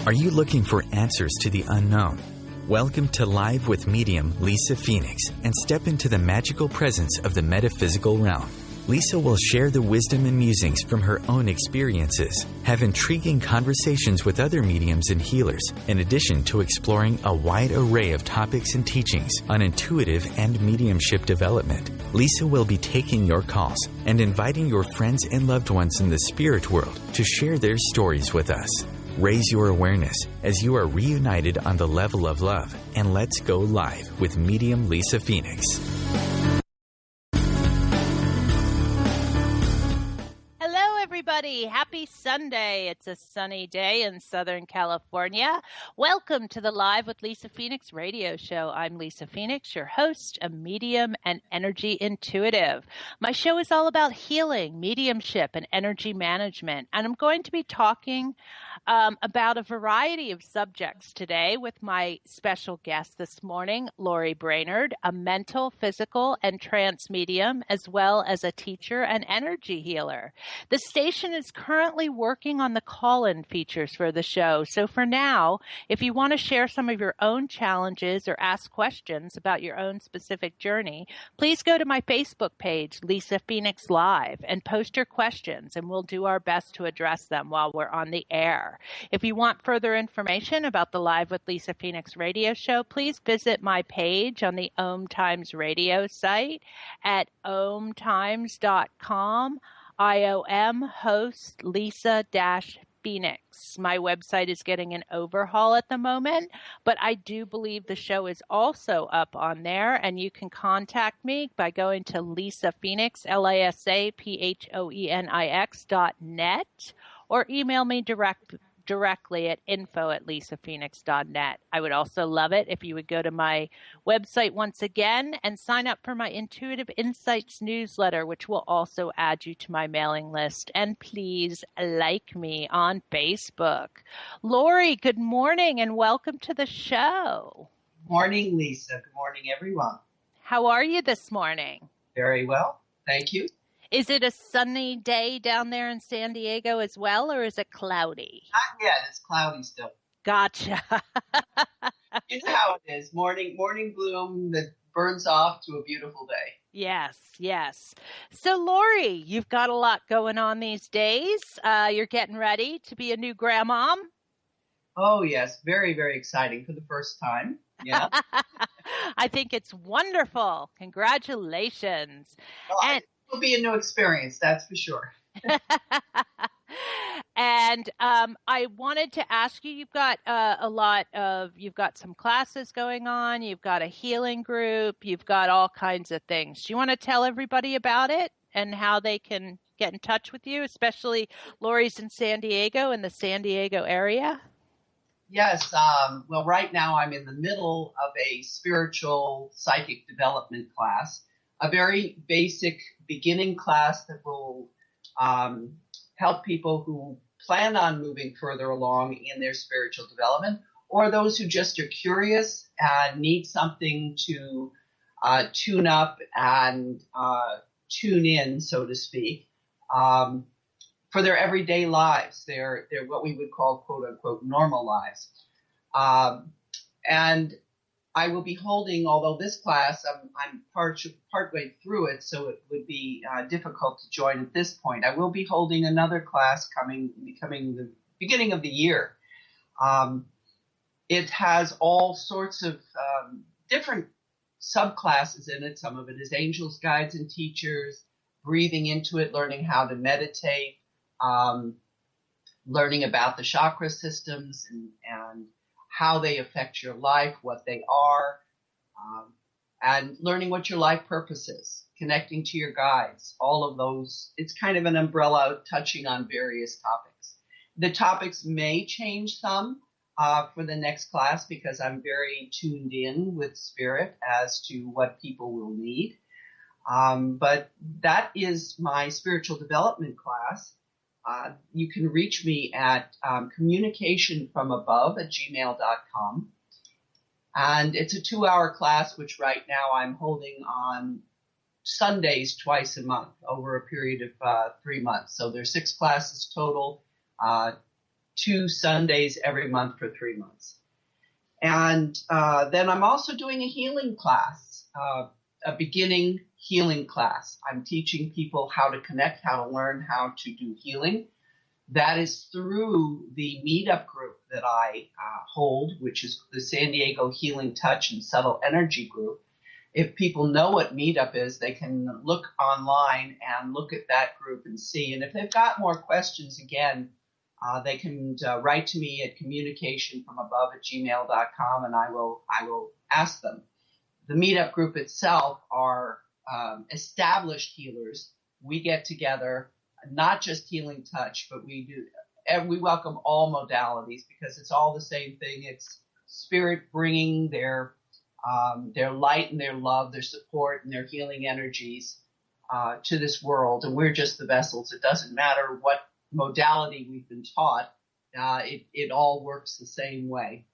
Are you looking for answers to the unknown? Welcome to Live with Medium Lisa Phoenix and step into the magical presence of the metaphysical realm. Lisa will share the wisdom and musings from her own experiences, have intriguing conversations with other mediums and healers, in addition to exploring a wide array of topics and teachings on intuitive and mediumship development. Lisa will be taking your calls and inviting your friends and loved ones in the spirit world to share their stories with us. Raise your awareness as you are reunited on the level of love, and let's go live with Medium Lisa Phoenix. Everybody, happy Sunday. It's a sunny day in Southern California. Welcome to the Live with Lisa Phoenix radio show. I'm Lisa Phoenix, your host, a medium and energy intuitive. My show is all about healing, mediumship, and energy management. And I'm going to be talking about a variety of subjects today with my special guest this morning, Lori Brainerd, a mental, physical, and trance medium, as well as a teacher and energy healer. The station is currently working on the call-in features for the show. So for now, if you want to share some of your own challenges or ask questions about your own specific journey, please go to my Facebook page, Lisa Phoenix Live, and post your questions, and we'll do our best to address them while we're on the air. If you want further information about the Live with Lisa Phoenix radio show, please visit my page on the OMTimes radio site at omtimes.com. IOM host Lisa-Phoenix. My website is getting an overhaul at the moment, but I do believe the show is also up on there, and you can contact me by going to Lisa Phoenix, LISAPHOENIX.net, or email me directly at info@lisaphoenix.net. I would also love it if you would go to my website once again and sign up for my Intuitive Insights newsletter, which will also add you to my mailing list. And please like me on Facebook. Lori, good morning and welcome to the show. Morning, Lisa. Good morning, everyone. How are you this morning? Very well. Thank you. Is it a sunny day down there in San Diego as well, or is it cloudy? Not yet. It's cloudy still. Gotcha. You know how it is. Morning bloom that burns off to a beautiful day. Yes, yes. So, Lori, you've got a lot going on these days. You're getting ready to be a new grandmom. Oh, yes. Very, very exciting for the first time. Yeah. I think it's wonderful. Congratulations. Well, it will be a new experience, that's for sure. And I wanted to ask you, you've got you've got some classes going on, you've got a healing group, you've got all kinds of things. Do you want to tell everybody about it and how they can get in touch with you, especially Lori's in San Diego, in the San Diego area? Yes. Well, right now I'm in the middle of a spiritual psychic development class, a very basic beginning class that will help people who plan on moving further along in their spiritual development, or those who just are curious and need something to tune up and tune in, so to speak, for their everyday lives. They're what we would call, quote unquote, normal lives. And I will be holding, although this class, I'm partway through it, so it would be difficult to join at this point. I will be holding another class becoming the beginning of the year. It has all sorts of different subclasses in it. Some of it is angels, guides, and teachers, breathing into it, learning how to meditate, learning about the chakra systems and how they affect your life, what they are, and learning what your life purpose is, connecting to your guides, all of those. It's kind of an umbrella touching on various topics. The topics may change some for the next class because I'm very tuned in with spirit as to what people will need. But that is my spiritual development class. You can reach me at communicationfromabove@gmail.com. And it's a 2-hour class, which right now I'm holding on Sundays twice a month over a period of 3 months. So there's 6 classes total, 2 Sundays every month for 3 months. And then I'm also doing a healing class, a beginning healing class. I'm teaching people how to connect, how to learn how to do healing. That is through the meetup group that I hold, which is the San Diego Healing Touch and Subtle Energy Group. If people know what meetup is, they can look online and look at that group and see. And if they've got more questions, again, they can write to me at communicationfromabove@gmail.com, and I will ask them. The meetup group itself are established healers. We get together, not just healing touch, but we welcome all modalities because it's all the same thing. It's spirit bringing their light and their love, their support and their healing energies to this world, and we're just the vessels. It doesn't matter what modality we've been taught, it all works the same way.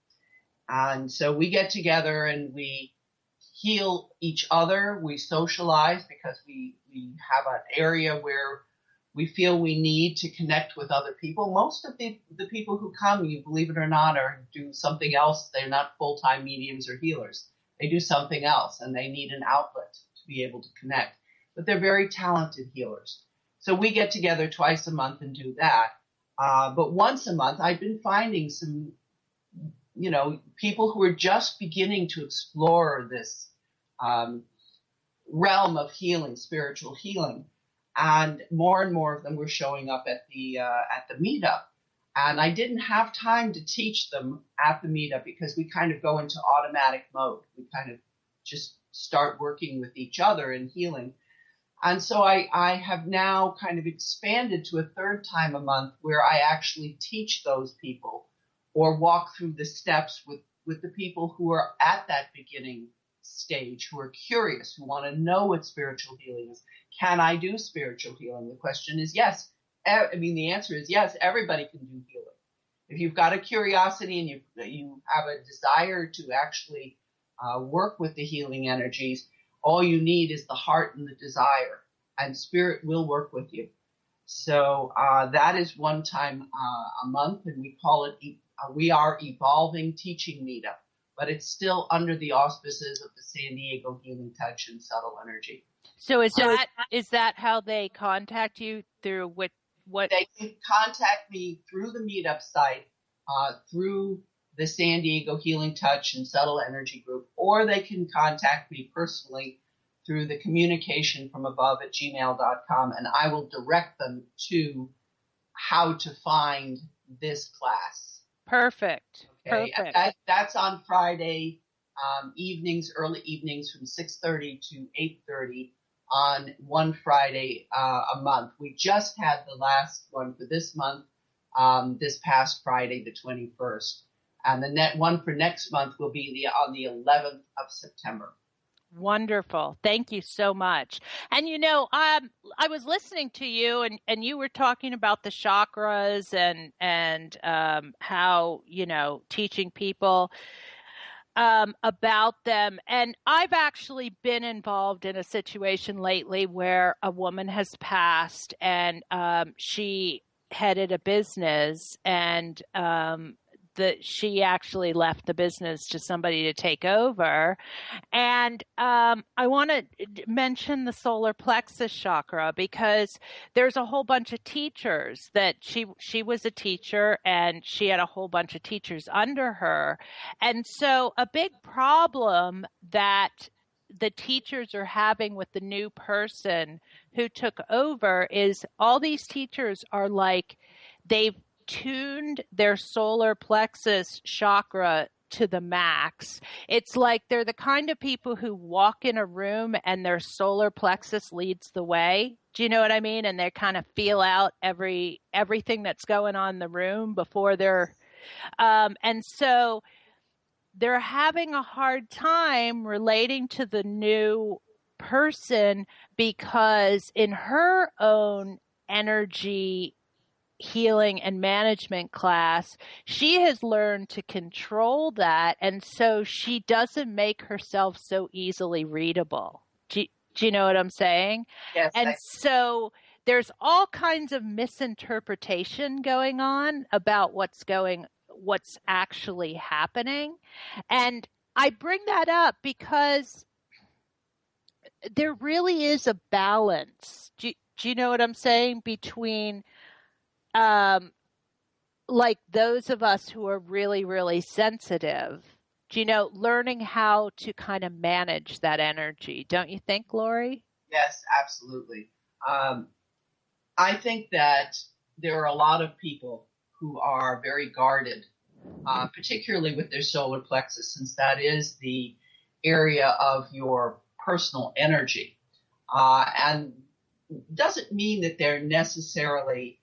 And so we get together and we heal each other, we socialize because we have an area where we feel we need to connect with other people. Most of the people who come, you believe it or not, do something else. They're not full-time mediums or healers. They do something else and they need an outlet to be able to connect. But they're very talented healers. So we get together twice a month and do that. But once a month, I've been finding some, people who are just beginning to explore this realm of healing, spiritual healing. And more of them were showing up at the meetup. And I didn't have time to teach them at the meetup because we kind of go into automatic mode. We kind of just start working with each other in healing. And so I have now kind of expanded to a third time a month where I actually teach those people or walk through the steps with the people who are at that beginning stage, who are curious, who want to know what spiritual healing is. Can I do spiritual healing? The question is yes. The answer is yes, everybody can do healing. If you've got a curiosity and you have a desire to actually work with the healing energies, all you need is the heart and the desire, and spirit will work with you. So that is one time a month, and we call it, we are Evolving Teaching Meetup, but it's still under the auspices of the San Diego Healing Touch and Subtle Energy. So is that how they contact you, through what? They can contact me through the meetup site, through the San Diego Healing Touch and Subtle Energy Group, or they can contact me personally through the communicationfromabove@gmail.com, and I will direct them to how to find this class. Perfect. Okay. Perfect. That's on Friday evenings, early evenings from 6:30 to 8:30 on one Friday a month. We just had the last one for this month, this past Friday, the 21st. And the one for next month will be on the 11th of September. Wonderful. Thank you so much. And I was listening to you and you were talking about the chakras and how, teaching people about them. And I've actually been involved in a situation lately where a woman has passed and she headed a business and she actually left the business to somebody to take over. And I want to mention the solar plexus chakra because there's a whole bunch of teachers that she was a teacher and she had a whole bunch of teachers under her. And so a big problem that the teachers are having with the new person who took over is all these teachers are like, they've tuned their solar plexus chakra to the max. It's like they're the kind of people who walk in a room and their solar plexus leads the way. Do you know what I mean? And they kind of feel out everything that's going on in the room before they're and so they're having a hard time relating to the new person because in her own energy healing and management class, she has learned to control that. And so she doesn't make herself so easily readable. Do you know what I'm saying? Yes. And so there's all kinds of misinterpretation going on about what's actually happening. And I bring that up because there really is a balance. Do you know what I'm saying? Between like those of us who are really, really sensitive, learning how to kind of manage that energy. Don't you think, Lori? Yes, absolutely. I think that there are a lot of people who are very guarded, particularly with their solar plexus, since that is the area of your personal energy. And doesn't mean that they're necessarily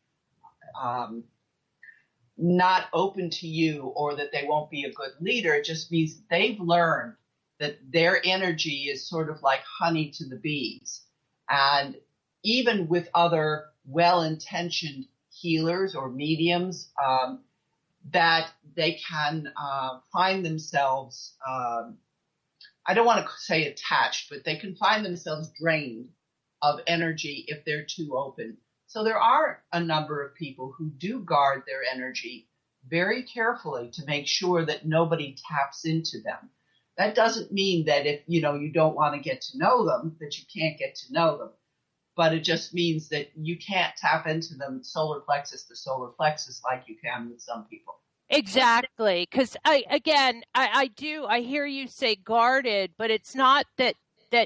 not open to you or that they won't be a good leader. It just means that they've learned that their energy is sort of like honey to the bees. And even with other well-intentioned healers or mediums, that they can find themselves, I don't want to say attached, but they can find themselves drained of energy if they're too open. So there are a number of people who do guard their energy very carefully to make sure that nobody taps into them. That doesn't mean that if, you don't want to get to know them, that you can't get to know them. But it just means that you can't tap into them solar plexus to solar plexus like you can with some people. Exactly. Because I hear you say guarded, but it's not that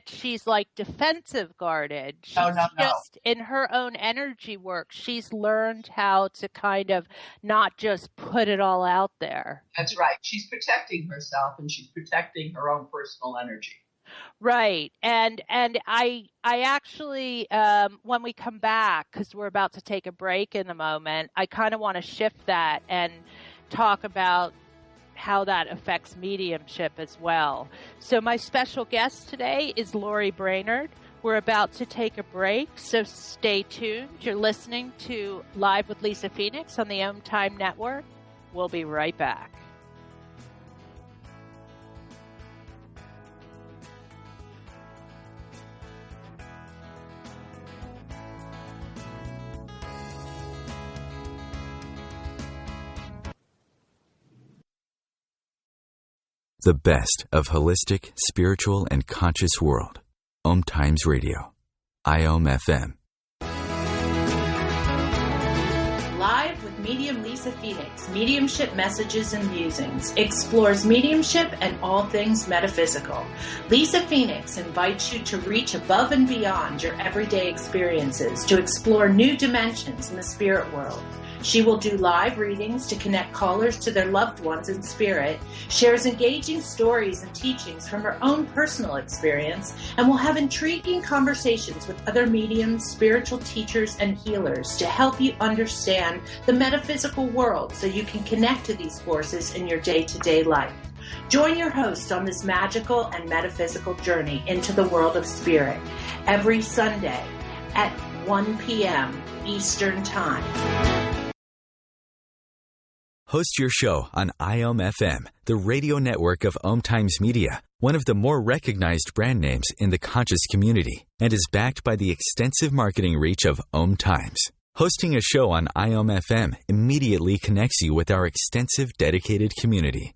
she's like defensive guarded. She's just in her own energy work. She's learned how to kind of not just put it all out there. That's right. She's protecting herself and she's protecting her own personal energy. Right. And I actually, when we come back, because we're about to take a break in a moment, I kind of want to shift that and talk about how that affects mediumship as well. So my special guest today is Lori Brainerd. We're about to take a break, so stay tuned. You're listening to Live with Lisa Phoenix on the OMTime Network. We'll be right back. The best of holistic, spiritual, and conscious world. OMTimes Radio. IOM FM. Live with medium Lisa Phoenix, Mediumship Messages and Musings, explores mediumship and all things metaphysical. Lisa Phoenix invites you to reach above and beyond your everyday experiences, to explore new dimensions in the spirit world. She will do live readings to connect callers to their loved ones in spirit, shares engaging stories and teachings from her own personal experience, and will have intriguing conversations with other mediums, spiritual teachers, and healers to help you understand the metaphysical world so you can connect to these forces in your day-to-day life. Join your host on this magical and metaphysical journey into the world of spirit every Sunday at 1 p.m. Eastern Time. Host your show on IOM FM, the radio network of OMTimes Media, one of the more recognized brand names in the conscious community, and is backed by the extensive marketing reach of OMTimes. Hosting a show on IOM FM immediately connects you with our extensive dedicated community.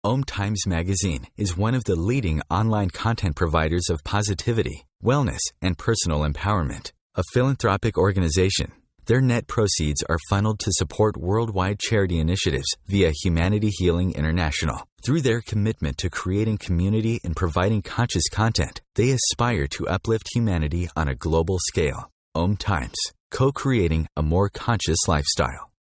OMTimes Magazine is one of the leading online content providers of positivity, wellness, and personal empowerment. A philanthropic organization, their net proceeds are funneled to support worldwide charity initiatives via Humanity Healing International. Through their commitment to creating community and providing conscious content, they aspire to uplift humanity on a global scale. OMTimes, co-creating a more conscious lifestyle.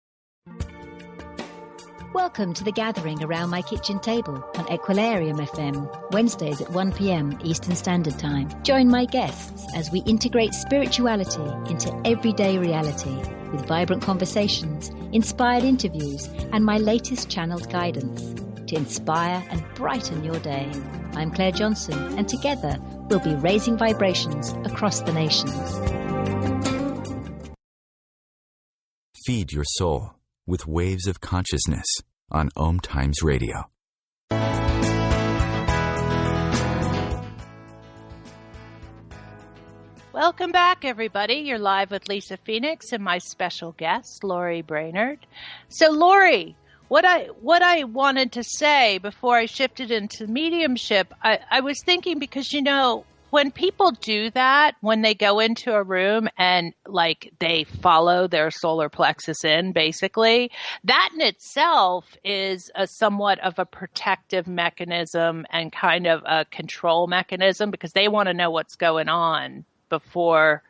Welcome to The Gathering Around My Kitchen Table on Equilarium FM, Wednesdays at 1 p.m. Eastern Standard Time. Join my guests as we integrate spirituality into everyday reality with vibrant conversations, inspired interviews, and my latest channeled guidance to inspire and brighten your day. I'm Claire Johnson, and together we'll be raising vibrations across the nations. Feed your soul with waves of consciousness on OMTimes Radio. Welcome back, everybody. You're live with Lisa Phoenix and my special guest, Lori Brainerd. So, Lori, what I wanted to say before I shifted into mediumship, I was thinking because, you know, when people do that, when they go into a room and like they follow their solar plexus in, basically, that in itself is a somewhat of a protective mechanism and kind of a control mechanism because they want to know what's going on before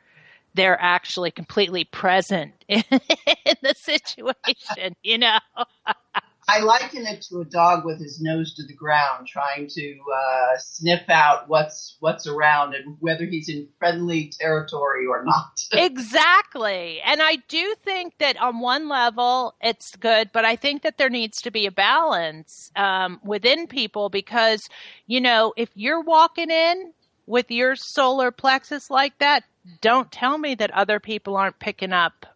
they're actually completely present in the situation, you know? I liken it to a dog with his nose to the ground, trying to sniff out what's around and whether he's in friendly territory or not. Exactly. And I do think that on one level it's good, but I think that there needs to be a balance within people because, you know, if you're walking in with your solar plexus like that, don't tell me that other people aren't picking up,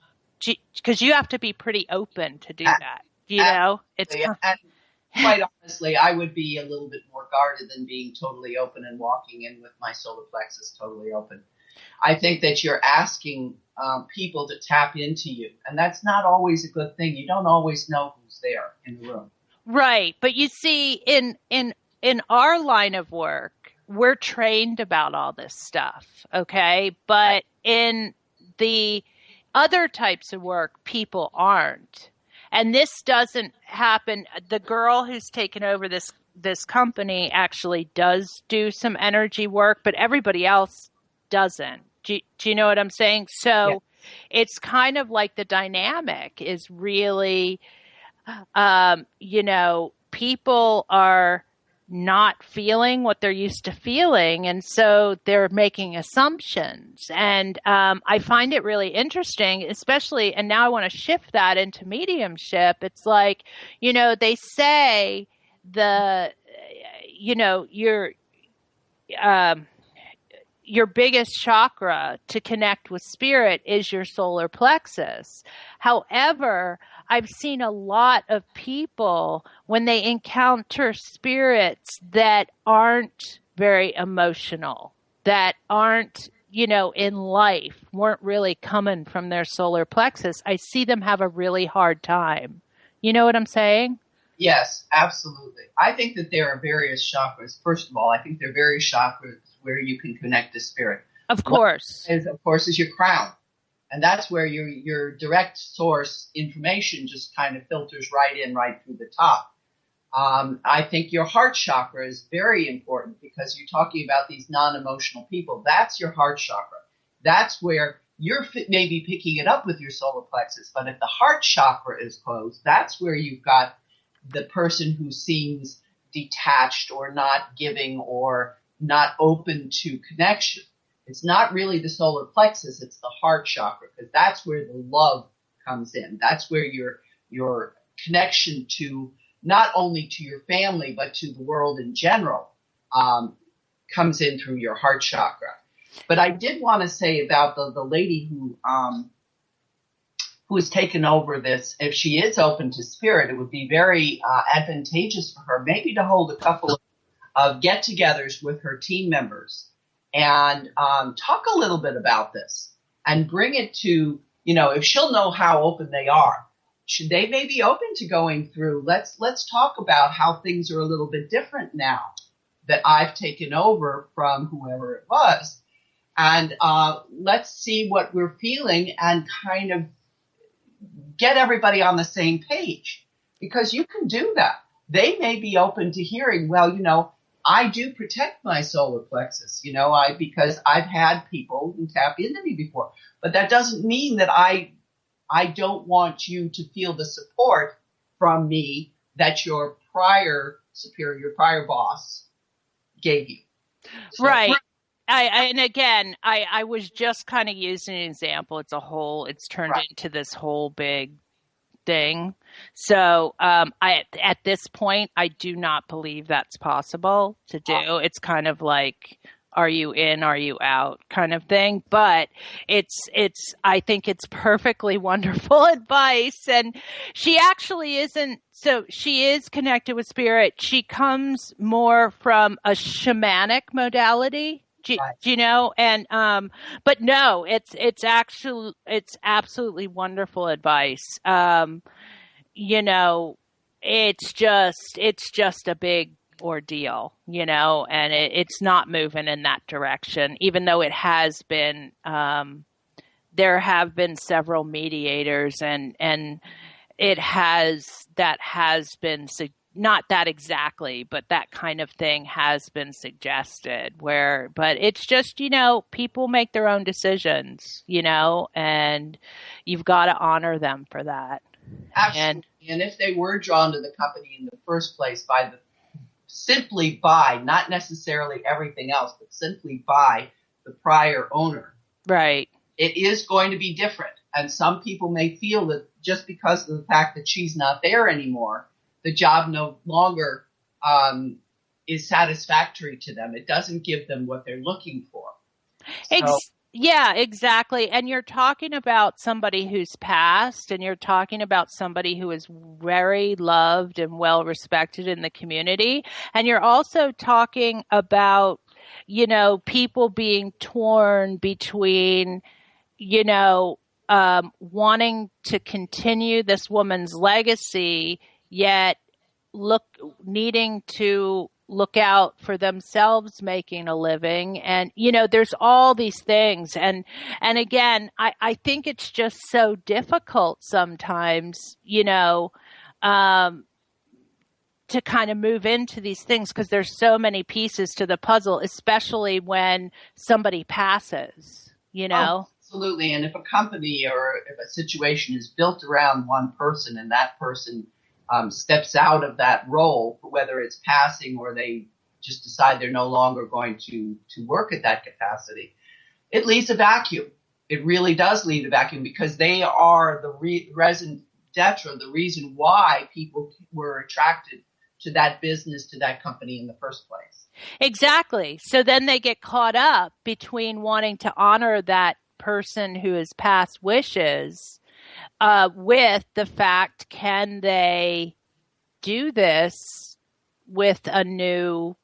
because you have to be pretty open to do that. You know, it's and quite honestly, I would be a little bit more guarded than being totally open and walking in with my solar plexus totally open. I think that you're asking people to tap into you, and that's not always a good thing. You don't always know who's there in the room. Right, but you see, in our line of work, we're trained about all this stuff, okay? But in the other types of work, people aren't. And this doesn't happen. The girl who's taken over this company actually does do some energy work, but everybody else doesn't. Do you know what I'm saying? So It's kind of like the dynamic is really, you know, people are not feeling what they're used to feeling. And so they're making assumptions. And I find it really interesting, especially, and now I want to shift that into mediumship. It's like, you know, they say your biggest chakra to connect with spirit is your solar plexus. However, I've seen a lot of people when they encounter spirits that aren't very emotional, that aren't, you know, in life, weren't really coming from their solar plexus. I see them have a really hard time. You know what I'm saying? Yes, absolutely. I think that there are various chakras. First of all, I think there are various chakras where you can connect to spirit. Of course. Of course, is your crown. And that's where your direct source information just kind of filters right in, right through the top. I think your heart chakra is very important because you're talking about these non-emotional people. That's your heart chakra. That's where you're maybe picking it up with your solar plexus. But if the heart chakra is closed, that's where you've got the person who seems detached or not giving or not open to connection. It's not really the solar plexus, it's the heart chakra, because that's where the love comes in. That's where your connection to not only to your family, but to the world in general comes in through your heart chakra. But I did want to say about the lady who has taken over this, if she is open to spirit, it would be very advantageous for her maybe to hold a couple of get-togethers with her team members and talk a little bit about this and bring it to, you know, if she'll know how open they are, should they may be open to going through, let's talk about how things are a little bit different now that I've taken over from whoever it was. And let's see what we're feeling and kind of get everybody on the same page, because you can do that. They may be open to hearing, well, you know, I do protect my solar plexus, you know, because I've had people who tap into me before, but that doesn't mean that I don't want you to feel the support from me that your prior superior, your prior boss gave you. So, right. And again, I was just kind of using an example. It's turned into this whole big thing. So at this point, I do not believe that's possible to do. It's kind of like, are you in, are you out kind of thing. But I think it's perfectly wonderful advice. And she actually isn't, so she is connected with spirit. She comes more from a shamanic modality. Do you know? And but no, it's absolutely wonderful advice. You know, it's just a big ordeal, you know, and it's not moving in that direction, even though it has been. There have been several mediators, and it has been not that exactly, but that kind of thing has been suggested but it's just, you know, people make their own decisions, you know, and you've got to honor them for that. Absolutely. And if they were drawn to the company in the first place simply by, not necessarily everything else, but simply by the prior owner. Right. It is going to be different. And some people may feel that just because of the fact that she's not there anymore, the job no longer is satisfactory to them. It doesn't give them what they're looking for. Yeah, exactly. And you're talking about somebody who's passed, and you're talking about somebody who is very loved and well respected in the community. And you're also talking about, you know, people being torn between, you know, wanting to continue this woman's legacy, yet needing to look out for themselves making a living. And, you know, there's all these things. And again, I think it's just so difficult sometimes, you know, to kind of move into these things because there's so many pieces to the puzzle, especially when somebody passes, you know? Oh, absolutely. And if a company or if a situation is built around one person and that person steps out of that role, whether it's passing or they just decide they're no longer going to work at that capacity, it leaves a vacuum. It really does leave a vacuum because they are the raison d'etre, the reason why people were attracted to that business, to that company in the first place. Exactly. So then they get caught up between wanting to honor that person who has passed wishes with the fact, can they do this with a new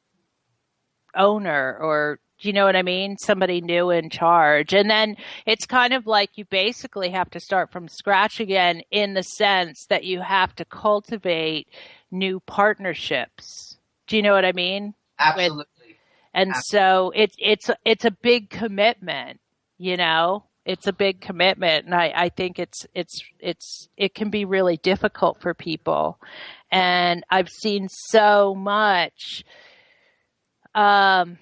owner, or do you know what I mean? Somebody new in charge. And then it's kind of like you basically have to start from scratch again, in the sense that you have to cultivate new partnerships. Do you know what I mean? Absolutely. So it's a big commitment, you know. It's a big commitment, and I think it can be really difficult for people. And I've seen so much of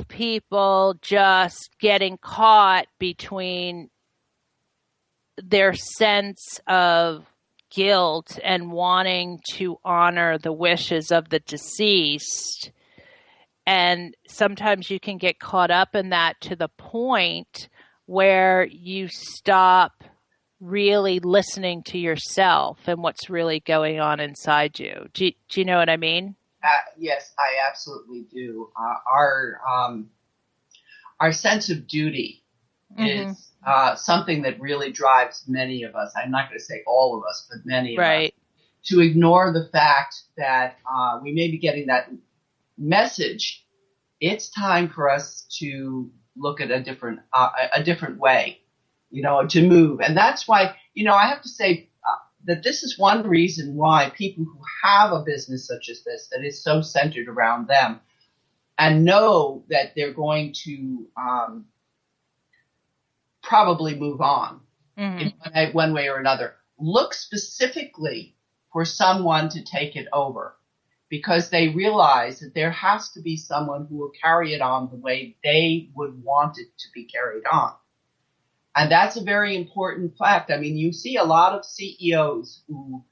people just getting caught between their sense of guilt and wanting to honor the wishes of the deceased. And sometimes you can get caught up in that to the point where you stop really listening to yourself and what's really going on inside you. Do you know what I mean? Yes, I absolutely do. Our sense of duty is something that really drives many of us. I'm not going to say all of us, but many of us. To ignore the fact that we may be getting that message. It's time for us to look at a different way, you know, to move. And that's why, you know, I have to say that this is one reason why people who have a business such as this, that is so centered around them and know that they're going to probably move on in one way or another, look specifically for someone to take it over, because they realize that there has to be someone who will carry it on the way they would want it to be carried on. And that's a very important fact. I mean, you see a lot of CEOs who,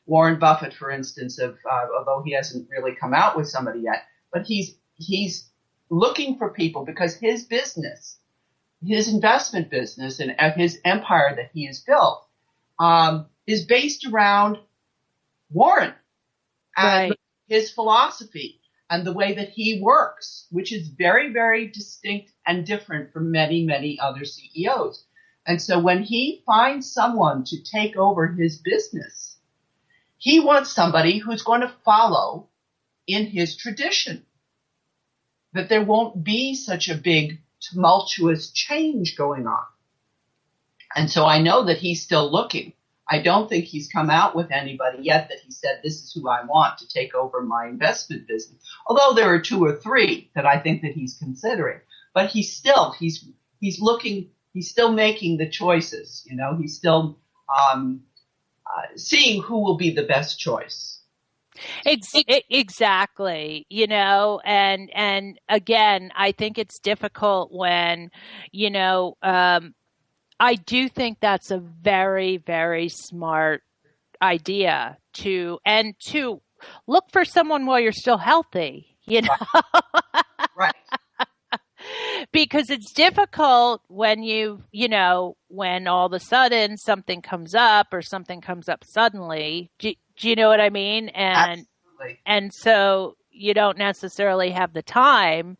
Warren Buffett, for instance, although he hasn't really come out with somebody yet, but he's looking for people because his business, his investment business and his empire that he has built, is based around Warren. And his philosophy and the way that he works, which is very, very distinct and different from many, many other CEOs. And so when he finds someone to take over his business, he wants somebody who's going to follow in his tradition. that there won't be such a big tumultuous change going on. And so I know that he's still looking. I don't think he's come out with anybody yet that he said, this is who I want to take over my investment business. Although there are 2 or 3 that I think that he's considering. But he's looking, he's still making the choices. You know, he's still seeing who will be the best choice. Exactly, you know, and again, I think it's difficult when, you know, I do think that's a very, very smart idea to look for someone while you're still healthy, you know. Right. Because it's difficult when when all of a sudden something comes up or something comes up suddenly. Do you know what I mean? Absolutely. And so you don't necessarily have the time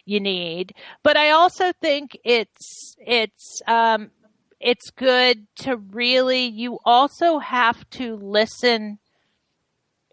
you need. But I also think it's good to really, you also have to listen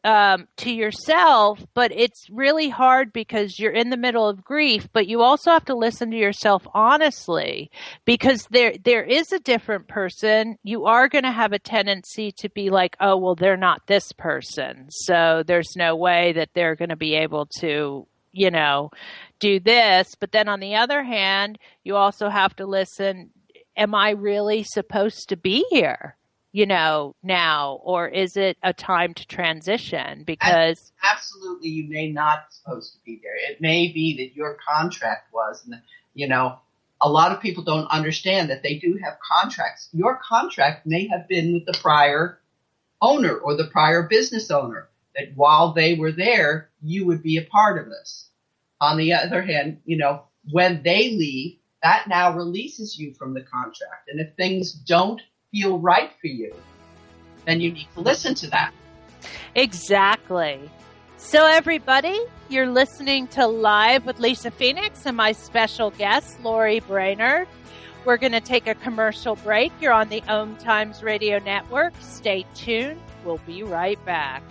to yourself, but it's really hard because you're in the middle of grief, but you also have to listen to yourself honestly, because there is a different person. You are going to have a tendency to be like, oh, well, they're not this person, so there's no way that they're going to be able to, you know, do this. But then on the other hand, you also have to listen, am I really supposed to be here? You know, now, or is it a time to transition? Because absolutely, you may not supposed to be there. It may be that your contract was, and you know, a lot of people don't understand that they do have contracts. Your contract may have been with the prior owner or the prior business owner, that while they were there, you would be a part of this. On the other hand, you know, when they leave, that now releases you from the contract. And if things don't feel right for you, then you need to listen to that. Exactly. So everybody, you're listening to Live with Lisa Phoenix and my special guest, Lori Brainerd. We're going to take a commercial break. You're on the OMTimes Radio Network. Stay tuned. We'll be right back.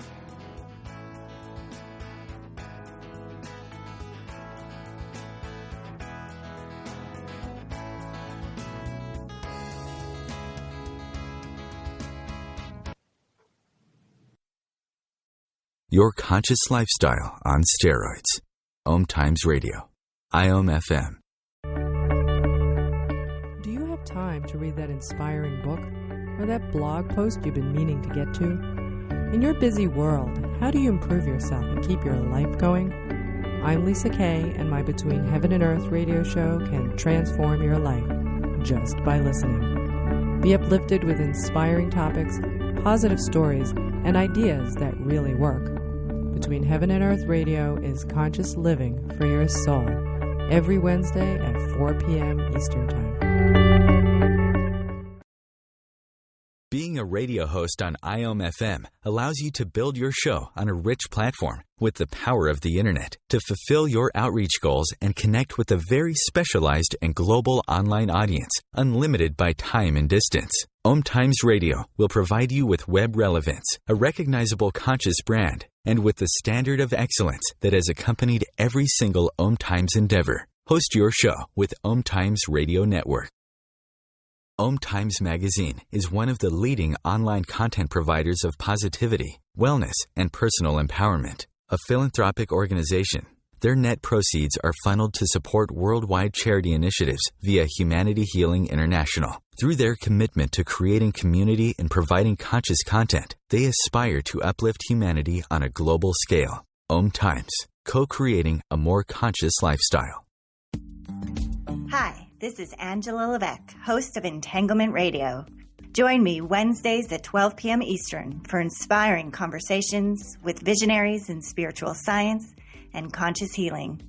Your conscious lifestyle on steroids. OMTimes Radio. IOM FM. Do you have time to read that inspiring book or that blog post you've been meaning to get to? In your busy world, how do you improve yourself and keep your life going? I'm Lisa Kay, and my Between Heaven and Earth radio show can transform your life just by listening. Be uplifted with inspiring topics, positive stories, and ideas that really work. Between Heaven and Earth Radio is conscious living for your soul, every Wednesday at 4 p.m. Eastern Time. Being a radio host on IOM FM allows you to build your show on a rich platform with the power of the internet to fulfill your outreach goals and connect with a very specialized and global online audience, unlimited by time and distance. OMTimes Radio will provide you with web relevance, a recognizable conscious brand, and with the standard of excellence that has accompanied every single OMTimes endeavor. Host your show with OMTimes Radio Network. OMTimes Magazine is one of the leading online content providers of positivity, wellness, and personal empowerment. A philanthropic organization, their net proceeds are funneled to support worldwide charity initiatives via Humanity Healing International. Through their commitment to creating community and providing conscious content, they aspire to uplift humanity on a global scale. OMTimes, co-creating a more conscious lifestyle. Hi, this is Angela Levesque, host of Entanglement Radio. Join me Wednesdays at 12 p.m. Eastern for inspiring conversations with visionaries in spiritual science and conscious healing.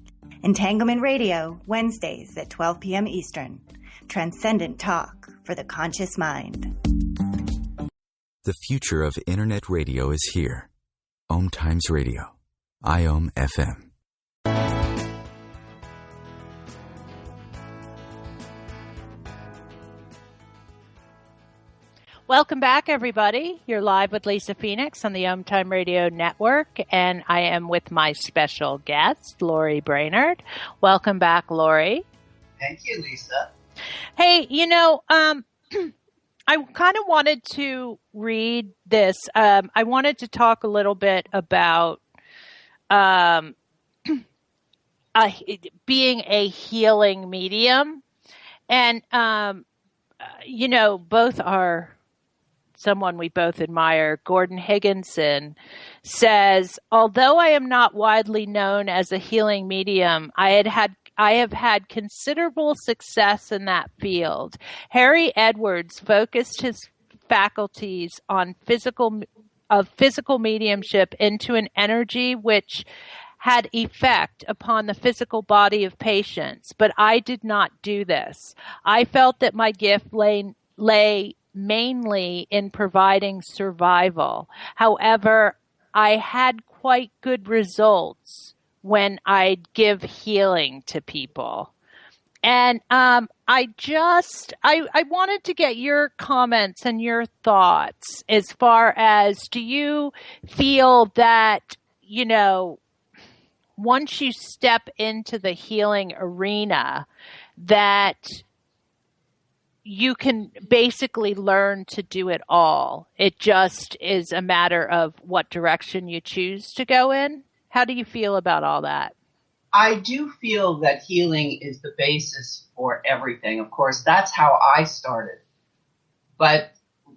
Entanglement Radio, Wednesdays at 12 p.m. Eastern. Transcendent talk for the conscious mind. The future of Internet radio is here. OMTimes Radio. IOM FM. Welcome back, everybody. You're live with Lisa Phoenix on the OMTime Radio Network, and I am with my special guest, Lori Brainerd. Welcome back, Lori. Thank you, Lisa. Hey, I kind of wanted to read this. I wanted to talk a little bit about being a healing medium. And, both are someone we both admire. Gordon Higginson says, although I am not widely known as a healing medium, I have had considerable success in that field. Harry Edwards focused his faculties on physical mediumship into an energy which had effect upon the physical body of patients, but I did not do this. I felt that my gift lay mainly in providing survival. However, I had quite good results when I'd give healing to people. And I wanted to get your comments and your thoughts as far as, do you feel that, once you step into the healing arena, that you can basically learn to do it all? It just is a matter of what direction you choose to go in. How do you feel about all that? I do feel that healing is the basis for everything. Of course, that's how I started. But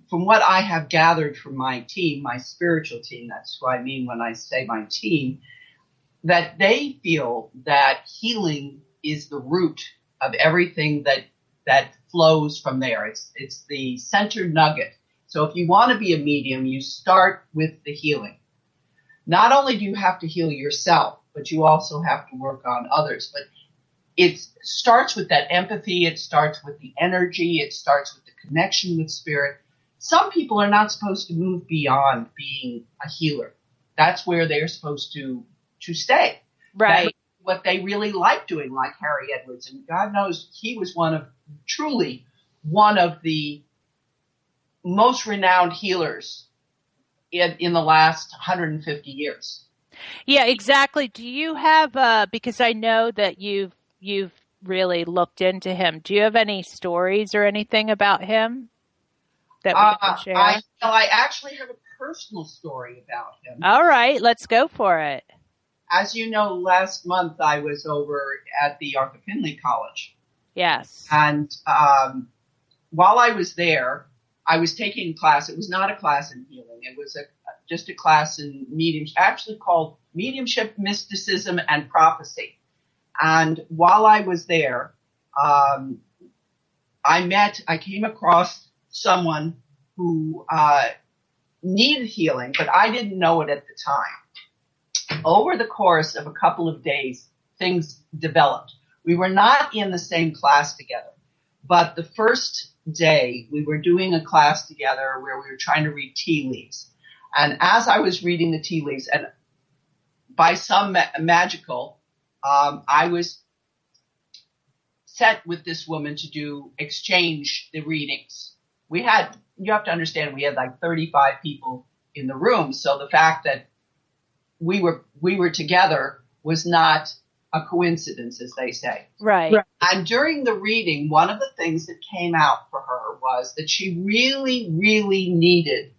from what I have gathered from my team, my spiritual team, that's what I mean when I say my team, that they feel that healing is the root of everything that flows from there. It's the center nugget. So if you want to be a medium, you start with the healing. Not only do you have to heal yourself, but you also have to work on others. But it starts with that empathy. It starts with the energy. It starts with the connection with spirit. Some people are not supposed to move beyond being a healer. That's where they're supposed to stay. Right. That's what they really like doing, like Harry Edwards. And God knows he was truly one of the most renowned healers in the last 150 years. Yeah, exactly. Do you have, because I know that you've really looked into him, do you have any stories or anything about him that we can share? I actually have a personal story about him. All right, let's go for it. As you know, last month I was over at the Arthur Findlay College. Yes. And while I was there, I was taking a class. It was not a class in healing. It was just a class in mediumship, actually called Mediumship, Mysticism, and Prophecy. And while I was there, I came across someone who needed healing, but I didn't know it at the time. Over the course of a couple of days, things developed. We were not in the same class together, but the first day we were doing a class together where we were trying to read tea leaves. And as I was reading the tea leaves, and by some magical, I was set with this woman to exchange the readings. You have to understand, we had like 35 people in the room. So the fact that we were together was not a coincidence, as they say. Right. And during the reading, one of the things that came out for her was that she really, really needed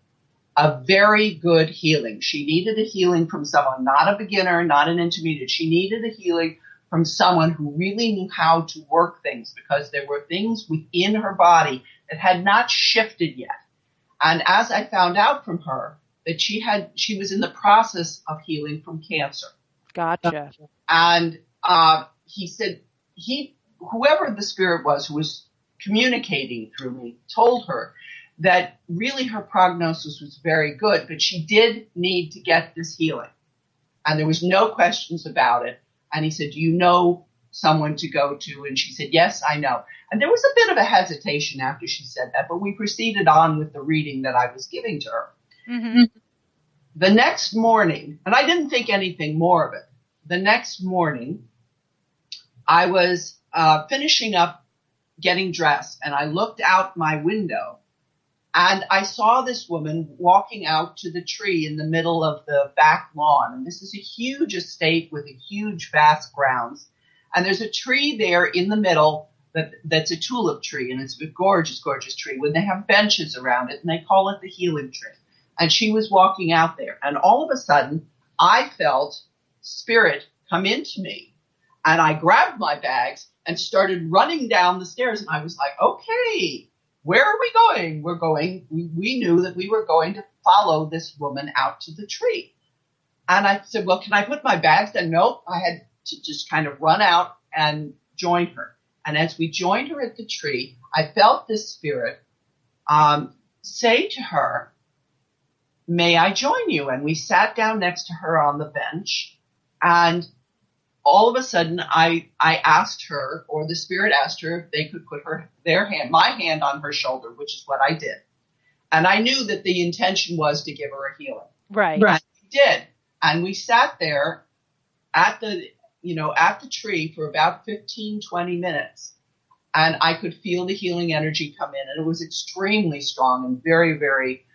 a very good healing. She needed a healing from someone, not a beginner, not an intermediate. She needed a healing from someone who really knew how to work things, because there were things within her body that had not shifted yet. And as I found out from her, that she was in the process of healing from cancer. Gotcha. And he said whoever the spirit was who was communicating through me told her that really her prognosis was very good, but she did need to get this healing. And there was no questions about it. And he said, do you know someone to go to? And she said, yes, I know. And there was a bit of a hesitation after she said that, but we proceeded on with the reading that I was giving to her. Mm-hmm. The next morning, and I didn't think anything more of it, the next morning, I was finishing up getting dressed, and I looked out my window, And I saw this woman walking out to the tree in the middle of the back lawn. And this is a huge estate with a huge, vast grounds. And there's a tree there in the middle that's a tulip tree. And it's a gorgeous, gorgeous tree. When they have benches around it, and they call it the healing tree. And she was walking out there. And all of a sudden, I felt spirit come into me. And I grabbed my bags and started running down the stairs. And I was like, okay, where are we going? We knew that we were going to follow this woman out to the tree. And I said, well, can I put my bags down? Nope. I had to just kind of run out and join her. And as we joined her at the tree, I felt this spirit say to her, may I join you? And we sat down next to her on the bench. And all of a sudden, I asked her, or the spirit asked her, if they could put my hand on her shoulder, which is what I did. And I knew that the intention was to give her a healing. Right. We did. And we sat there at the tree for about 15, 20 minutes. And I could feel the healing energy come in. And it was extremely strong and very, very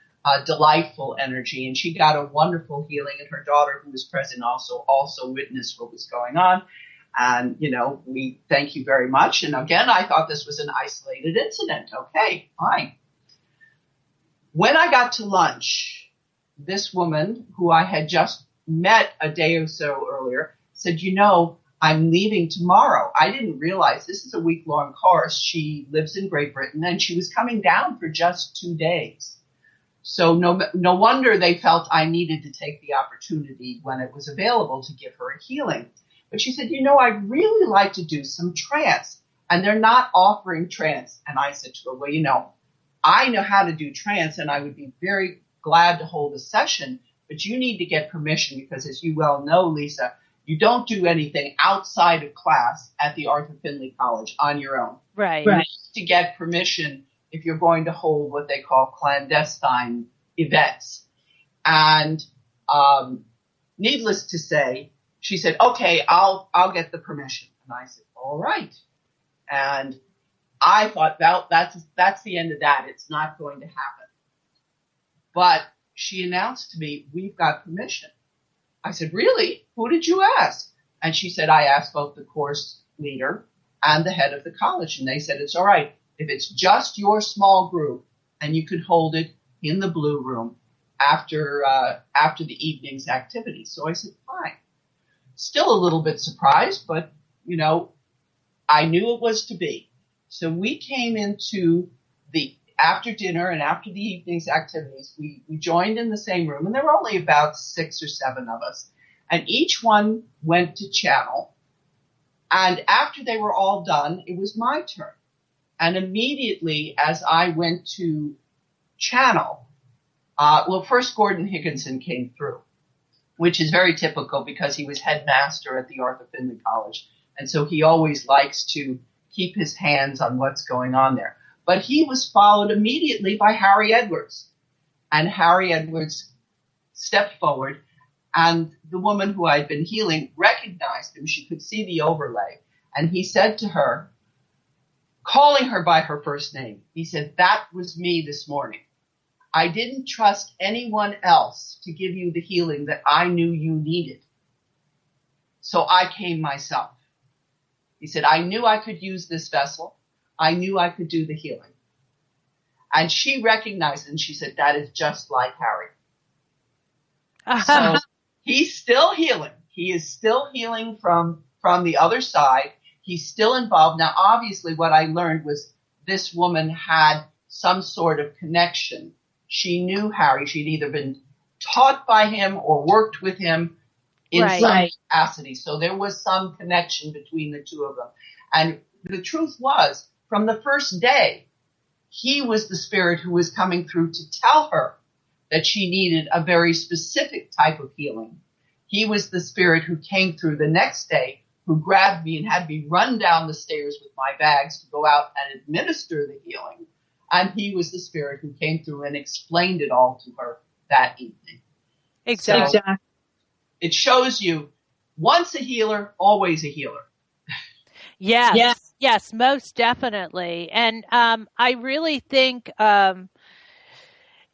delightful energy. And she got a wonderful healing. And her daughter, who was present, also witnessed what was going on. And, we thank you very much. And again, I thought this was an isolated incident. Okay, fine. When I got to lunch, this woman who I had just met a day or so earlier said, I'm leaving tomorrow. I didn't realize this is a week-long course. She lives in Great Britain, and she was coming down for just 2 days. So no wonder they felt I needed to take the opportunity when it was available to give her a healing. But she said, I'd really like to do some trance, and they're not offering trance. And I said to her, well, I know how to do trance, and I would be very glad to hold a session, but you need to get permission because, as you well know, Lisa, you don't do anything outside of class at the Arthur Findlay College on your own. Right. You need to get permission if you're going to hold what they call clandestine events. And needless to say, she said, okay, I'll get the permission. And I said, all right. And I thought, well, that's the end of that. It's not going to happen. But she announced to me, we've got permission. I said, really? Who did you ask? And she said, I asked both the course leader and the head of the college. And they said, it's all right. If it's just your small group and you could hold it in the blue room after the evening's activities. So I said, fine. Still a little bit surprised, but, I knew it was to be. So we came into after dinner and after the evening's activities, we joined in the same room, and there were only about 6 or 7 of us. And each one went to channel. And after they were all done, it was my turn. And immediately as I went to channel, first Gordon Higginson came through, which is very typical because he was headmaster at the Arthur Findlay College. And so he always likes to keep his hands on what's going on there. But he was followed immediately by Harry Edwards. And Harry Edwards stepped forward, and the woman who I'd been healing recognized him. She could see the overlay. And he said to her, calling her by her first name, he said, that was me this morning. I didn't trust anyone else to give you the healing that I knew you needed. So I came myself. He said, I knew I could use this vessel. I knew I could do the healing. And she recognized it, and she said, that is just like Harry. So he's still healing. He is still healing from the other side. He's still involved. Now, obviously, what I learned was this woman had some sort of connection. She knew Harry. She'd either been taught by him or worked with him in some capacity. So there was some connection between the two of them. And the truth was, from the first day, he was the spirit who was coming through to tell her that she needed a very specific type of healing. He was the spirit who came through the next day, who grabbed me and had me run down the stairs with my bags to go out and administer the healing. And he was the spirit who came through and explained it all to her that evening. Exactly. So it shows you, once a healer, always a healer. Yes, most definitely. And I really think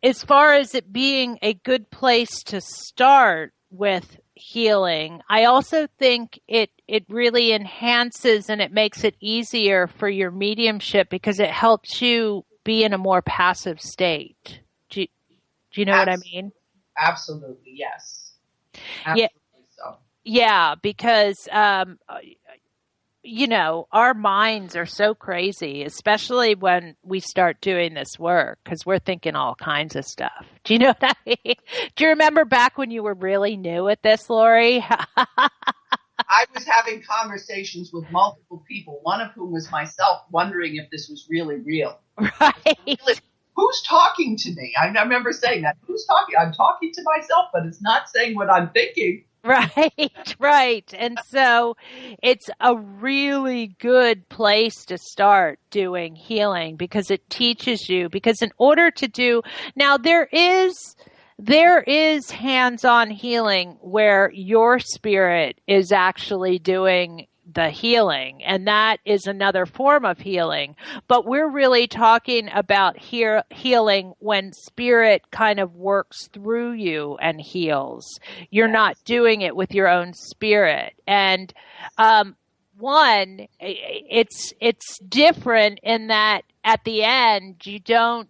as far as it being a good place to start with healing, I also think it really enhances and it makes it easier for your mediumship because it helps you be in a more passive state. Do you know what I mean? Absolutely, yes. Absolutely so. Yeah, because our minds are so crazy, especially when we start doing this work, because we're thinking all kinds of stuff. Do you know what I mean? Do you remember back when you were really new at this, Lori? I was having conversations with multiple people, one of whom was myself, wondering if this was really real. Right. Who's talking to me? I remember saying that. Who's talking? I'm talking to myself, but it's not saying what I'm thinking. Right. And so it's a really good place to start doing healing because it teaches you, because in order to do, now there is hands-on healing where your spirit is actually doing the healing, and that is another form of healing. But we're really talking about healing when spirit kind of works through you and heals. You're not doing it with your own spirit. And it's different in that at the end, you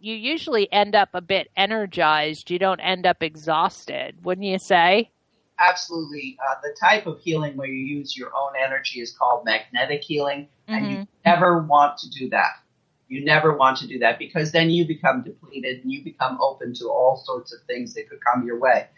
usually end up a bit energized. You don't end up exhausted, wouldn't you say? Absolutely. The type of healing where you use your own energy is called magnetic healing, and you never want to do that. You never want to do that because then you become depleted and you become open to all sorts of things that could come your way.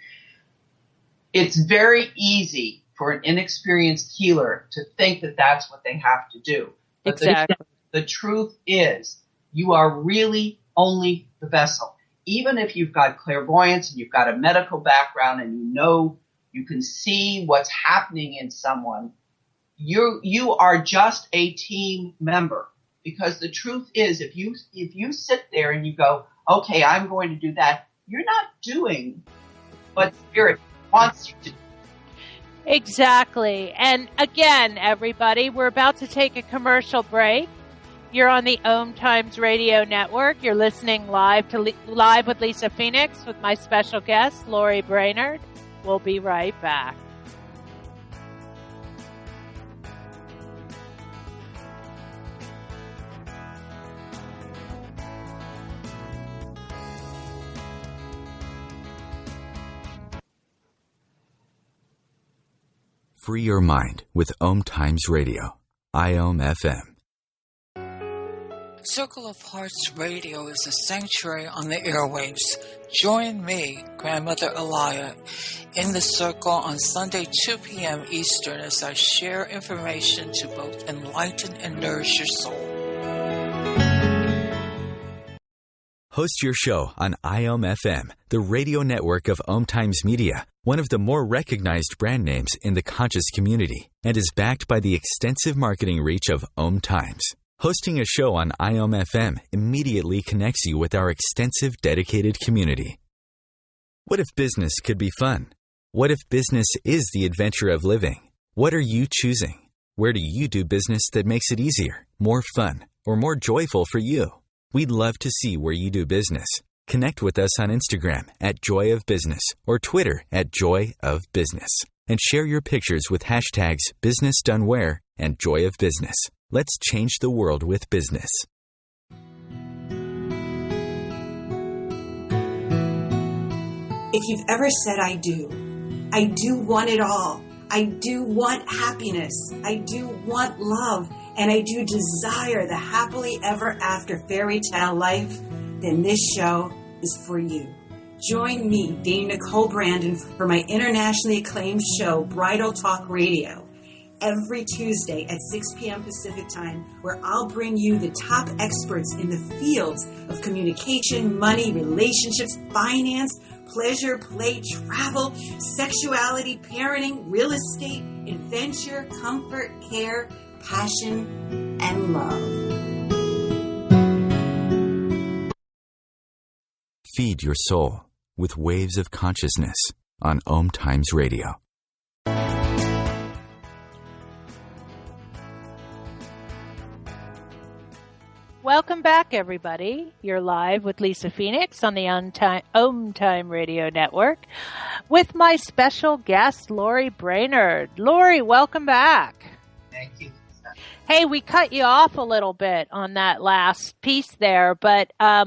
It's very easy for an inexperienced healer to think that that's what they have to do. But exactly. The truth is you are really only the vessel. Even if you've got clairvoyance and you've got a medical background and you can see what's happening in someone, you are just a team member. Because the truth is, if you sit there and you go, okay, I'm going to do that, you're not doing what spirit wants you to do. Exactly. And again, everybody, we're about to take a commercial break. You're on the OMTimes Radio Network. You're listening live with Lisa Phoenix with my special guest, Lori Brainerd. We'll be right back. Free your mind with OMTimes Radio, IOM FM. Circle of Hearts Radio is a sanctuary on the airwaves. Join me, Grandmother Elia, in the circle on Sunday, 2 p.m. Eastern as I share information to both enlighten and nourish your soul. Host your show on IOM FM, the radio network of OMTimes Media, one of the more recognized brand names in the conscious community, and is backed by the extensive marketing reach of OMTimes. Hosting a show on IOM FM immediately connects you with our extensive dedicated community. What if business could be fun? What if business is the adventure of living? What are you choosing? Where do you do business that makes it easier, more fun, or more joyful for you? We'd love to see where you do business. Connect with us on Instagram at Joy of Business or Twitter at Joy of Business, and share your pictures with hashtags BusinessDoneWhere and Joy of Business. Let's change the world with business. If you've ever said, I do want it all. I do want happiness. I do want love. And I do desire the happily ever after fairy tale life, then this show is for you. Join me, Dame Nicole Brandon, for my internationally acclaimed show, Bridal Talk Radio, every Tuesday at 6 p.m. Pacific Time, where I'll bring you the top experts in the fields of communication, money, relationships, finance, pleasure, play, travel, sexuality, parenting, real estate, adventure, comfort, care, passion, and love. Feed your soul with waves of consciousness on OMTimes Radio. Welcome back, everybody. You're live with Lisa Phoenix on the OMTime Radio Network with my special guest, Lori Brainerd. Lori, welcome back. Thank you. Hey, we cut you off a little bit on that last piece there, but I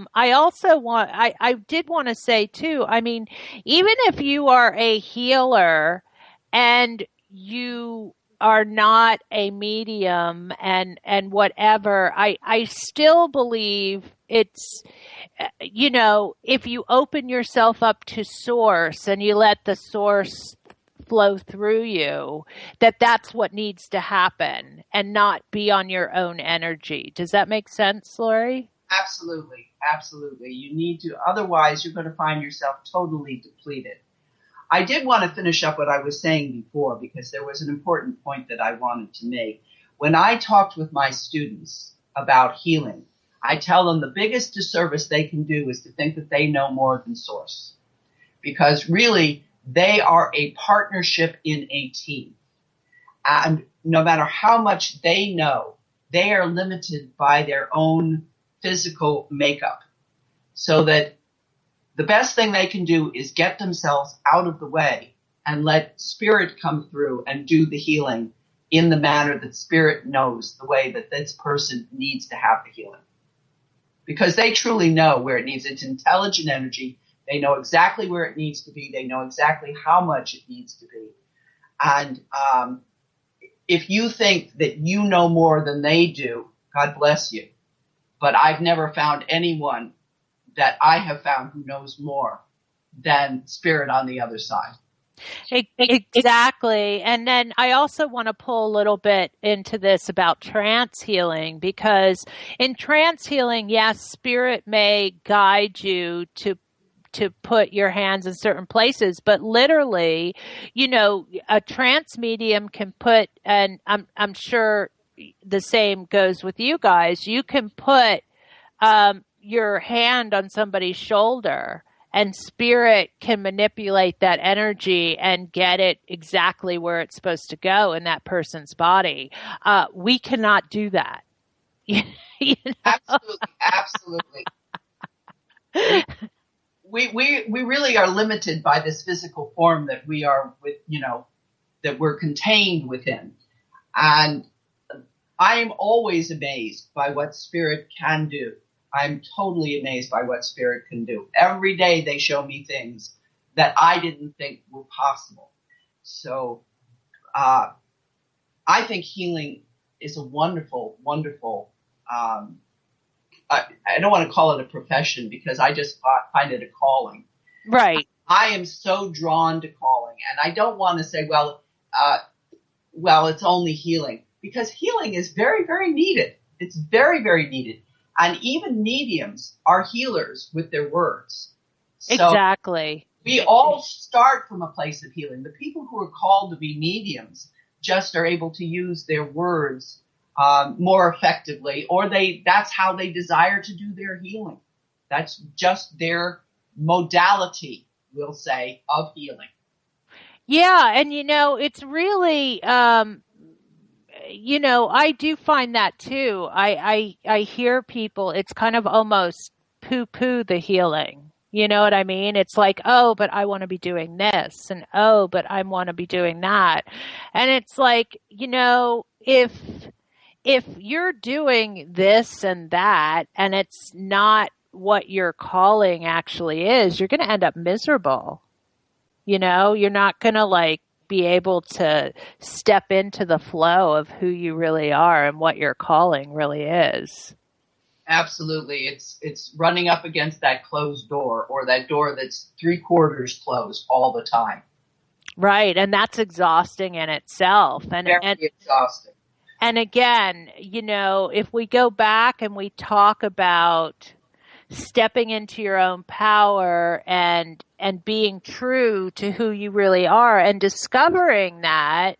did want to say too, I mean, even if you are a healer and you are not a medium and whatever, I still believe it's, if you open yourself up to source and you let the source flow through you, that's what needs to happen and not be on your own energy. Does that make sense, Lori? Absolutely. Absolutely. You need to, otherwise you're going to find yourself totally depleted. I did want to finish up what I was saying before because there was an important point that I wanted to make. When I talked with my students about healing, I tell them the biggest disservice they can do is to think that they know more than Source. Because really, they are a partnership in a team. And no matter how much they know, they are limited by their own physical makeup. So that the best thing they can do is get themselves out of the way and let Spirit come through and do the healing in the manner that Spirit knows the way that this person needs to have the healing. Because they truly know where it needs. It's intelligent energy. They know exactly where it needs to be. They know exactly how much it needs to be. And if you think that you know more than they do, God bless you. But I've never found anyone that I have found who knows more than Spirit on the other side. Exactly. And then I also want to pull a little bit into this about trance healing, because in trance healing, yes, Spirit may guide you to put your hands in certain places, but literally, a trance medium can put, and I'm sure the same goes with you guys, you can put your hand on somebody's shoulder and Spirit can manipulate that energy and get it exactly where it's supposed to go in that person's body. We cannot do that. Absolutely. We really are limited by this physical form that we are with, that we're contained within. And I am always amazed by what Spirit can do. I'm totally amazed by what Spirit can do. Every day they show me things that I didn't think were possible. So I think healing is a wonderful, wonderful, I don't want to call it a profession because I just find it a calling. Right. I am so drawn to calling. And I don't want to say, well, it's only healing. Because healing is very, very needed. It's very, very needed. And even mediums are healers with their words. So exactly. We all start from a place of healing. The people who are called to be mediums just are able to use their words more effectively, or that's how they desire to do their healing. That's just their modality, we'll say, of healing. Yeah, and it's really I do find that too. I hear people, it's kind of almost poo-poo the healing. You know what I mean? It's like, oh, but I want to be doing this, and oh, but I want to be doing that. And it's like, if you're doing this and that, and it's not what your calling actually is, you're going to end up miserable. You're not going to be able to step into the flow of who you really are and what your calling really is. Absolutely. It's running up against that closed door, or that door that's 3/4 closed all the time. Right. And that's exhausting in itself. And exhausting. And again, if we go back and we talk about stepping into your own power and being true to who you really are and discovering that,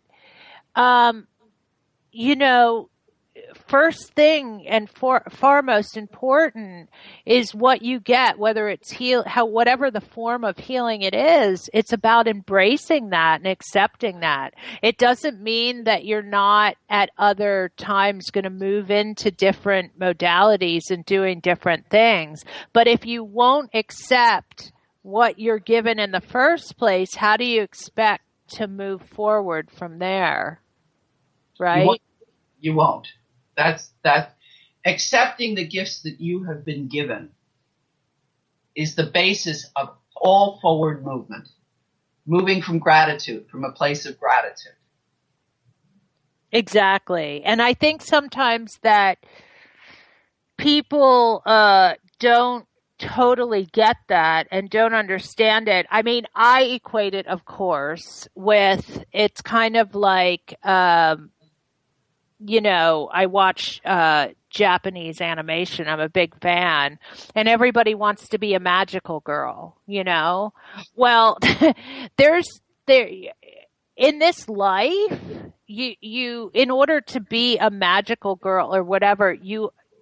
first thing and far most important is what you get, whether it's whatever the form of healing it is. It's about embracing that and accepting that. It doesn't mean that you're not at other times going to move into different modalities and doing different things. But if you won't accept what you're given in the first place, how do you expect to move forward from there? Right? You won't. That's accepting the gifts that you have been given is the basis of all forward movement. Moving from gratitude, from a place of gratitude. Exactly. And I think sometimes that people don't totally get that and don't understand it. I mean, I equate it, of course, with it's kind of like, I watch Japanese animation. I'm a big fan, and everybody wants to be a magical girl, Well, in this life, you in order to be a magical girl or whatever,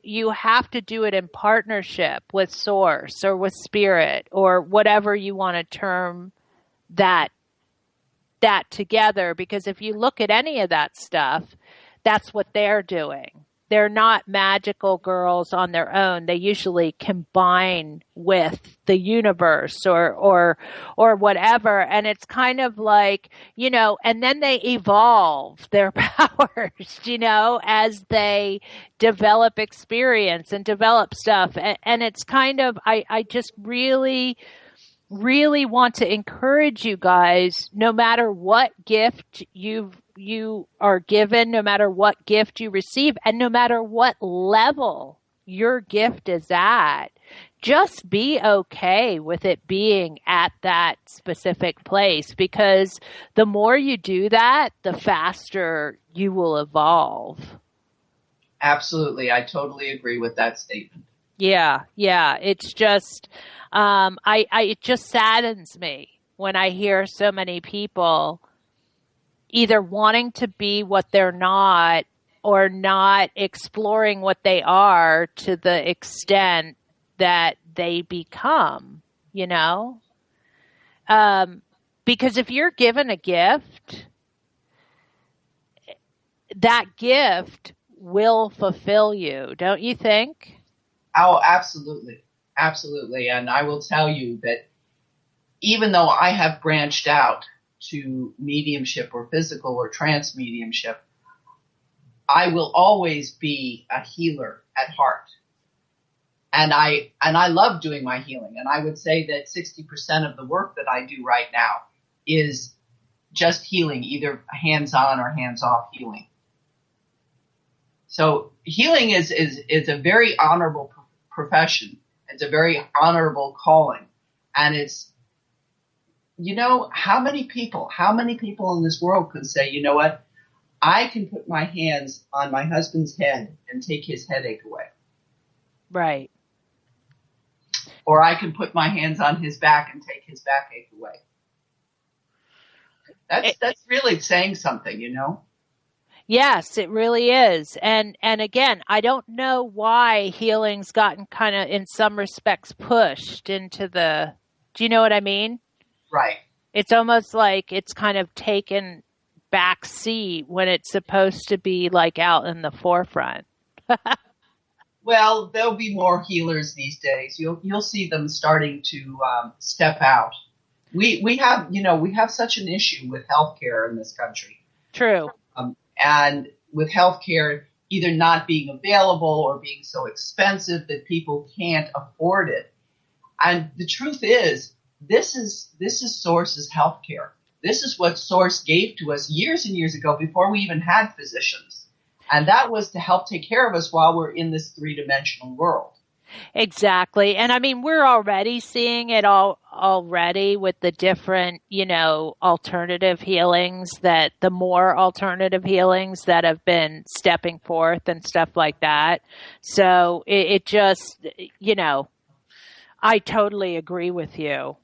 you have to do it in partnership with source or with spirit or whatever you want to term that together. Because if you look at any of that stuff, that's what they're doing. They're not magical girls on their own. They usually combine with the universe or whatever. And it's kind of like, and then they evolve their powers, as they develop experience and develop stuff. And it's kind of, I just really want to encourage you guys, no matter what gift you are given, no matter what gift you receive, and no matter what level your gift is at, just be okay with it being at that specific place, because the more you do that, the faster you will evolve. Absolutely. I totally agree with that statement. Yeah. It's just, it just saddens me when I hear so many people either wanting to be what they're not or not exploring what they are to the extent that they become, because if you're given a gift, that gift will fulfill you, don't you think? Oh, absolutely. Absolutely. And I will tell you that even though I have branched out to mediumship or physical or trance mediumship, I will always be a healer at heart. And I love doing my healing. And I would say that 60% of the work that I do right now is just healing, either hands-on or hands-off healing. So healing is a very honorable profession. It's a very honorable calling. And it's, how many people in this world could say, you know what, I can put my hands on my husband's head and take his headache away. Right. Or I can put my hands on his back and take his backache away. That's really saying something, Yes, it really is. And again, I don't know why healing's gotten kind of, in some respects, pushed into do you know what I mean? Right. It's almost like it's kind of taken back seat when it's supposed to be like out in the forefront. Well, there'll be more healers these days. You'll see them starting to step out. We have such an issue with healthcare in this country. True. And with healthcare either not being available or being so expensive that people can't afford it. And the truth is, this is Source's healthcare. This is what Source gave to us years and years ago before we even had physicians. And that was to help take care of us while we're in this three-dimensional world. Exactly. And I mean, we're already seeing it already with the different, alternative healings, the more alternative healings that have been stepping forth and stuff like that. So it just, I totally agree with you.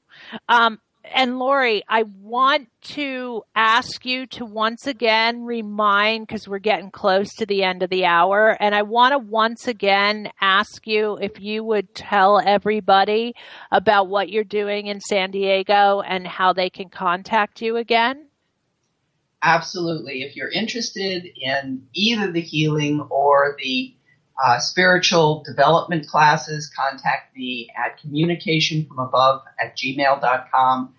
And Lori, I want to ask you to once again remind, because we're getting close to the end of the hour, and I want to once again ask you if you would tell everybody about what you're doing in San Diego and how they can contact you again. Absolutely. If you're interested in either the healing or the spiritual development classes, contact me at communicationfromabove@gmail.com.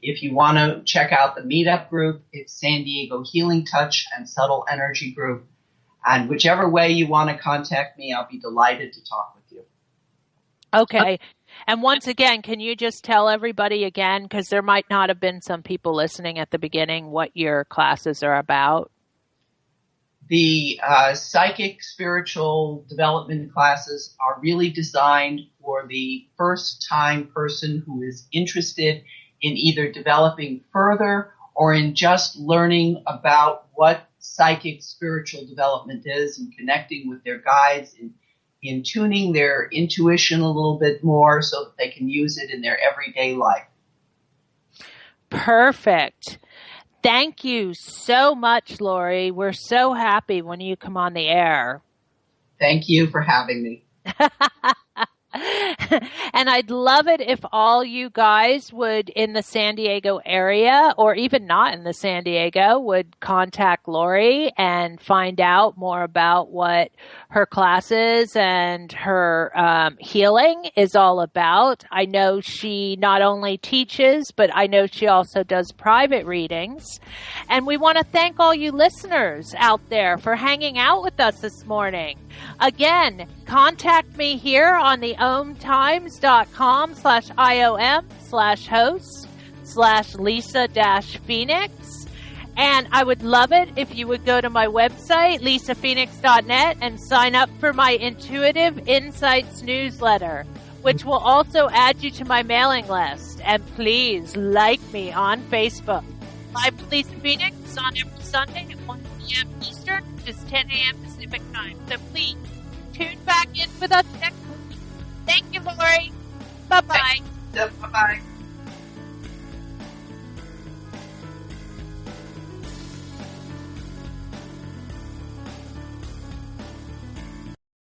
If you want to check out the meetup group, it's San Diego Healing Touch and Subtle Energy Group. And whichever way you want to contact me, I'll be delighted to talk with you. Okay. And once again, can you just tell everybody again, because there might not have been some people listening at the beginning, what your classes are about? The psychic spiritual development classes are really designed for the first-time person who is interested in either developing further or in just learning about what psychic spiritual development is and connecting with their guides and in tuning their intuition a little bit more so that they can use it in their everyday life. Perfect. Thank you so much, Lori. We're so happy when you come on the air. Thank you for having me. And I'd love it if all you guys would, in the San Diego area, or even not in the San Diego, would contact Lori and find out more about what her classes and her healing is all about. I know she not only teaches, but I know she also does private readings. And we want to thank all you listeners out there for hanging out with us this morning. Again, contact me here on the OMTimes.com/IOM/host/Lisa-Phoenix. And I would love it if you would go to my website, lisaphoenix.net, and sign up for my Intuitive Insights newsletter, which will also add you to my mailing list. And please like me on Facebook. Live with Lisa Phoenix is on every Sunday at 1 p.m. Eastern, which is 10 a.m. Pacific time. So please tune back in with us next week. Thank you, Lori. Bye-bye. Bye-bye.